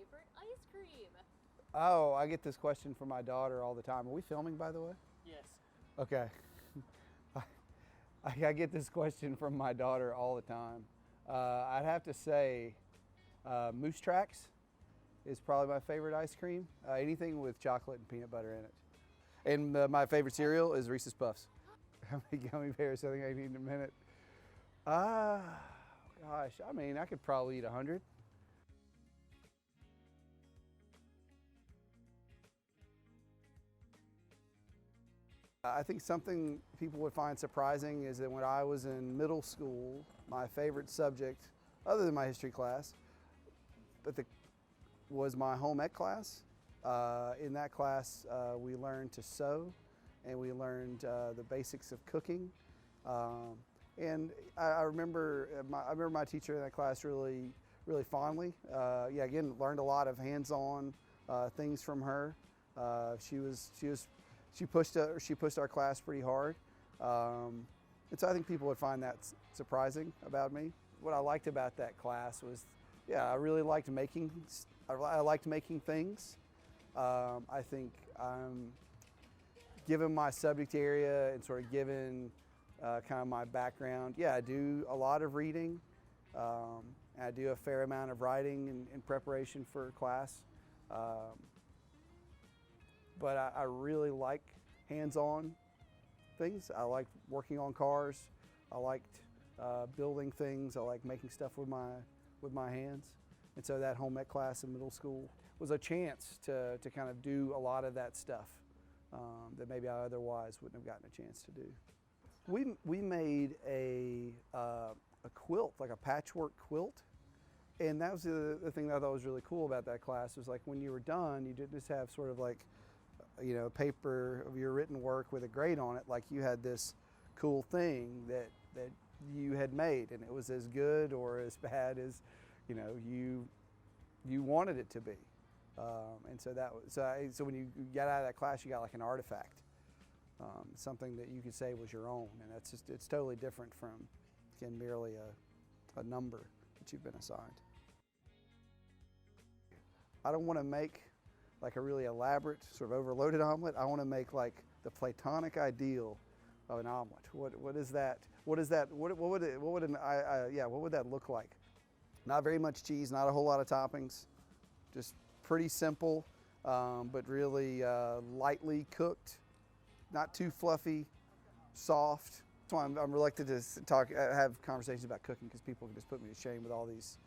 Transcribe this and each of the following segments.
favorite ice cream? Oh, I get this question from my daughter all the time. Are we filming, by the way? Yes. Okay. I get this question from my daughter all the time. I'd have to say Moose Tracks is probably my favorite ice cream. Anything with chocolate and peanut butter in it. And my favorite cereal is Reese's Puffs. How many gummy bears? I think I need in a minute. Gosh, I mean, I could probably eat 100. I think something people would find surprising is that when I was in middle school, my favorite subject, other than my history class, was my home ec class. In that class, we learned to sew, and we learned the basics of cooking. And I remember my teacher in that class really fondly. Yeah, again, learned a lot of hands-on things from her. She pushed our class pretty hard, and so I think people would find that surprising about me. What I liked about that class was, yeah, I really liked making. I liked making things. I think given my subject area and sort of given kind of my background, yeah, I do a lot of reading. And I do a fair amount of writing in preparation for class. But I really like hands-on things. I like working on cars. I liked building things. I like making stuff with my hands. And so that home ec class in middle school was a chance to kind of do a lot of that stuff that maybe I otherwise wouldn't have gotten a chance to do. We made a quilt, like a patchwork quilt. And that was the thing that I thought was really cool about that class, was like when you were done, you didn't just have sort of like, you know, paper of your written work with a grade on it. Like you had this cool thing that you had made, and it was as good or as bad as, you know, you wanted it to be. And so that was, so when you got out of that class, you got like an artifact, something that you could say was your own, and it's totally different from, again, merely a number that you've been assigned. I don't want to make like a really elaborate, sort of overloaded omelet. I want to make like the Platonic ideal of an omelet. What is that? What is that? What would that look like? Not very much cheese, not a whole lot of toppings, just pretty simple, but really lightly cooked, not too fluffy, soft. That's why I'm reluctant to have conversations about cooking, because people can just put me to shame with all these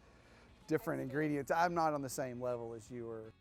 different ingredients. I'm not on the same level as you are.